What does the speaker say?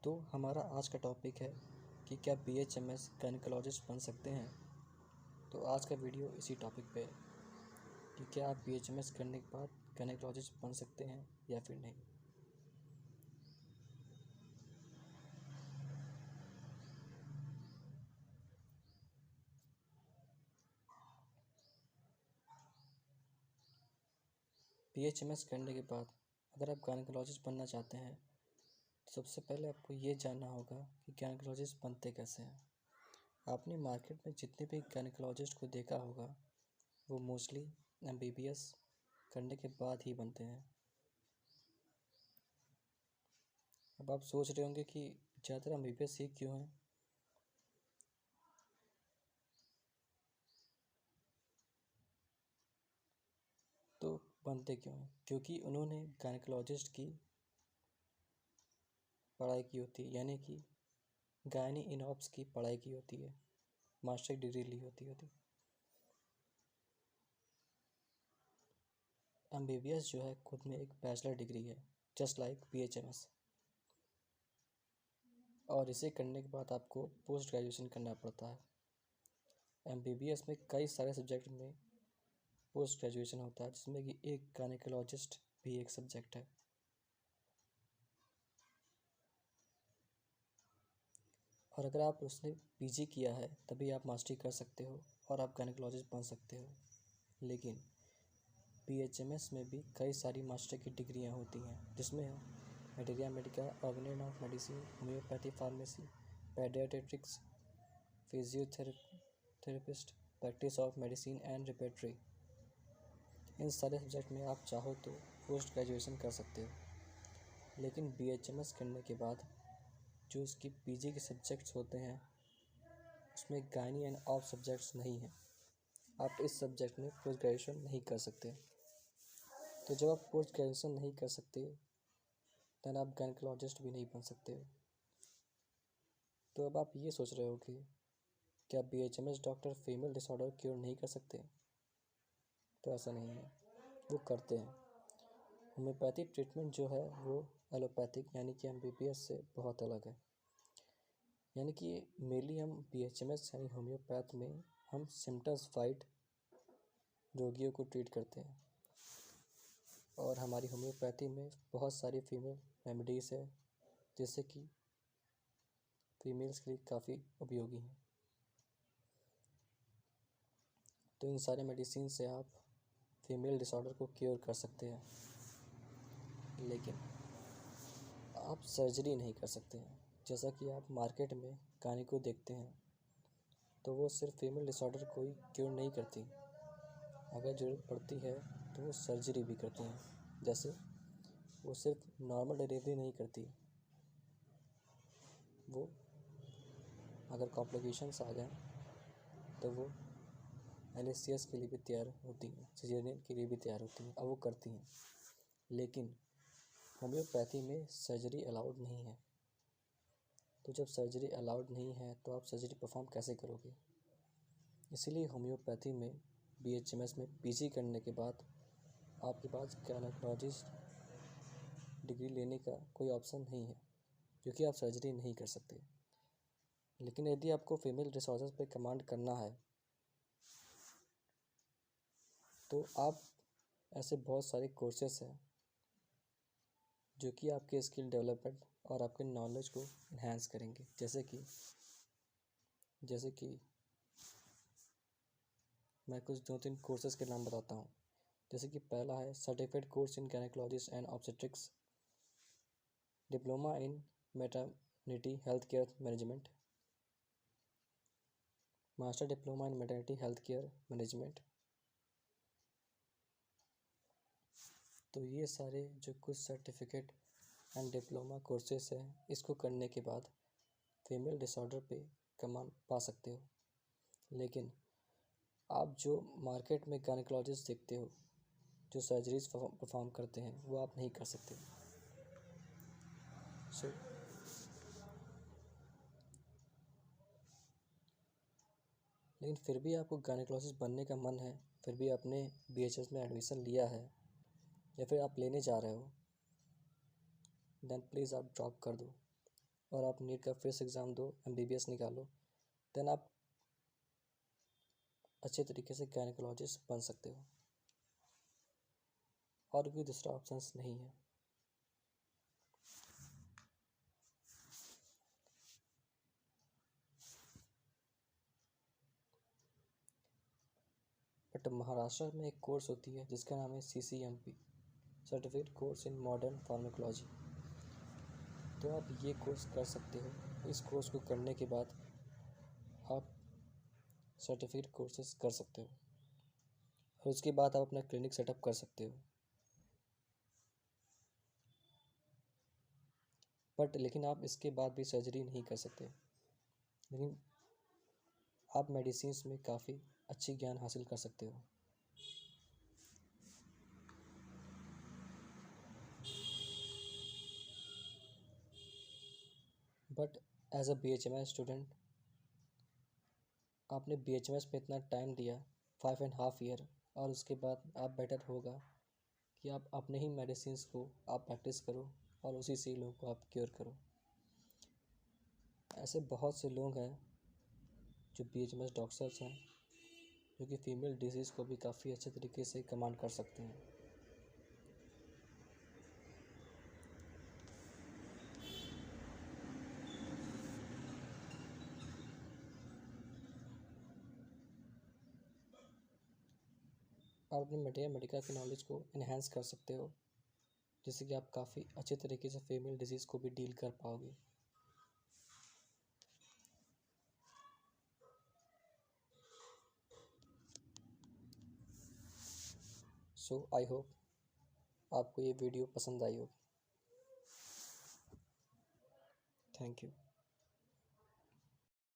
तो हमारा आज का टॉपिक है कि क्या BHMS गायनेकोलॉजिस्ट बन सकते हैं। तो आज का वीडियो इसी टॉपिक पे है कि क्या आप BHMS करने के बाद गायनेकोलॉजिस्ट बन सकते हैं या फिर नहीं। BHMS करने के बाद अगर आप गायनेकोलॉजिस्ट बनना चाहते हैं तो सबसे पहले आपको ये जानना होगा कि गायनेकोलॉजिस्ट बनते कैसे हैं। आपने मार्केट में जितने भी गायनेकोलॉजिस्ट को देखा होगा वो मोस्टली MBBS करने के बाद ही बनते हैं। अब आप सोच रहे होंगे कि ज़्यादातर MBBS ही क्यों हैं। तो बनते क्यों हैं? क्योंकि उन्होंने गायनेकोलॉजिस्ट की पढ़ाई की होती है, यानी कि गायनी इन ऑप्स की पढ़ाई की होती है, मास्टर की डिग्री ली होती है। MBBS जो है खुद में एक बैचलर डिग्री है, जस्ट लाइक BHMS। और इसे करने के बाद आपको पोस्ट ग्रेजुएशन करना पड़ता है। MBBS में कई सारे सब्जेक्ट में पोस्ट ग्रेजुएशन होता है, जिसमें कि एक गायनेकोलॉजिस्ट भी एक सब्जेक्ट है। और अगर आप उसने PG किया है तभी आप मास्टरी कर सकते हो और आप गायनेकोलॉजिस्ट बन सकते हो। लेकिन BHMS में भी कई सारी मास्टर की डिग्रियां होती हैं, जिसमें materia medica, organic of medicine, homoeopathy pharmacy, paediatrics, physiotherapist, practice of medicine and repertory. इन सारे सब्जेक्ट में आप चाहो तो पोस्ट ग्रेजुएशन कर सकते हो। लेकिन BHMS करने के बाद जो उसकी PG के सब्जेक्ट्स होते हैं उसमें गायनी एंड ऑफ सब्जेक्ट्स नहीं हैं। आप इस सब्जेक्ट में पोस्ट ग्रेजुएशन नहीं कर सकते। तो जब आप पोस्ट ग्रेजुएशन नहीं कर सकते देन आप गायनेकोलॉजिस्ट भी नहीं बन सकते। तो अब आप ये सोच रहे हो कि क्या BHMS doctor female disorder cure नहीं कर सकते। तो ऐसा नहीं है, वो करते हैं। होम्योपैथिक ट्रीटमेंट जो है वो एलोपैथिक यानी कि MBBS से बहुत अलग है। यानी कि मेनली हम BHMS यानी होम्योपैथ में हम सिम्टम्स फाइट रोगियों को ट्रीट करते हैं। और हमारी होम्योपैथी में बहुत सारी फीमेल रेमेडीज़ है, जैसे कि फीमेल्स के लिए काफ़ी उपयोगी हैं। तो इन सारे मेडिसिन से आप फीमेल डिसऑर्डर को क्योर कर सकते हैं, लेकिन आप सर्जरी नहीं कर सकते हैं। जैसा कि आप मार्केट में गायनी को देखते हैं तो वो सिर्फ फीमेल डिसऑर्डर को ही क्योर नहीं करती, अगर ज़रूरत पड़ती है तो वो सर्जरी भी करती हैं। जैसे वो सिर्फ नॉर्मल डिलीवरी नहीं करती, वो अगर कॉम्प्लिकेशंस आ जाएं तो वो LSCS के लिए भी तैयार होती हैं, सिजेरियन के लिए भी तैयार होती हैं, अब वो करती हैं। लेकिन होम्योपैथी में सर्जरी अलाउड नहीं है। तो जब सर्जरी अलाउड नहीं है तो आप सर्जरी परफॉर्म कैसे करोगे। इसीलिए होम्योपैथी में BHMS में PG करने के बाद आपके पास गायनेकोलॉजिस्ट डिग्री लेने का कोई ऑप्शन नहीं है, क्योंकि आप सर्जरी नहीं कर सकते। लेकिन यदि आपको फीमेल डिसऑर्डर्स पे कमांड करना है तो आप ऐसे बहुत सारे कोर्सेस हैं जो कि आपके स्किल डेवलपमेंट और आपके नॉलेज को इन्हांस करेंगे। जैसे कि मैं कुछ 2-3 कोर्सेज के नाम बताता हूँ। जैसे कि पहला है certified course in gynaecologist and obstetrics, diploma in maternity health care management, master diploma in maternity health care management. तो ये सारे जो कुछ सर्टिफिकेट एंड डिप्लोमा कोर्सेस हैं, इसको करने के बाद फीमेल डिसऑर्डर पे कमांड पा सकते हो। लेकिन आप जो मार्केट में गायनेकोलॉजिस्ट देखते हो जो सर्जरीज परफॉर्म करते हैं वो आप नहीं कर सकते। सो लेकिन फिर भी आपको गायनेकोलॉजिस्ट बनने का मन है, फिर भी आपने BHS में एडमिशन लिया है या फिर आप लेने जा रहे हो, देन प्लीज़ आप ड्रॉप कर दो। और आप नीट का फिर से एग्ज़ाम दो, MBBS निकालो, देन आप अच्छे तरीके से गायनेकोलॉजिस्ट बन सकते हो, और कोई दूसरा ऑप्शंस नहीं है। बट महाराष्ट्र में एक कोर्स होती है जिसका नाम है CCMP, certificate course in modern pharmacology. तो आप ये कोर्स कर सकते हो। इस कोर्स को करने के बाद आप सर्टिफिकेट कोर्सेज कर सकते हो, और उसके बाद आप अपना क्लिनिक सेटअप कर सकते हो। बट लेकिन आप इसके बाद भी सर्जरी नहीं कर सकते, लेकिन आप मेडिसिन्स में काफ़ी अच्छी ज्ञान हासिल कर सकते हो। But as a BHMS student, आपने BHMS में इतना टाइम दिया, 5.5 ईयर, और उसके बाद आप बेटर होगा कि आप अपने ही मेडिसिन्स को आप प्रैक्टिस करो और उसी से लोगों को आप क्योर करो। ऐसे बहुत से लोग हैं जो BHMS डॉक्टर्स हैं, जो कि फीमेल डिजीज़ को भी काफ़ी अच्छे तरीके से कमांड कर सकते हैं। आप अपने मेडिकल की नॉलेज को इन्हेंस कर सकते हो, जिससे कि आप काफ़ी अच्छे तरीके से फीमेल डिजीज़ को भी डील कर पाओगे। सो आई होप आपको ये वीडियो पसंद आई हो। Thank you.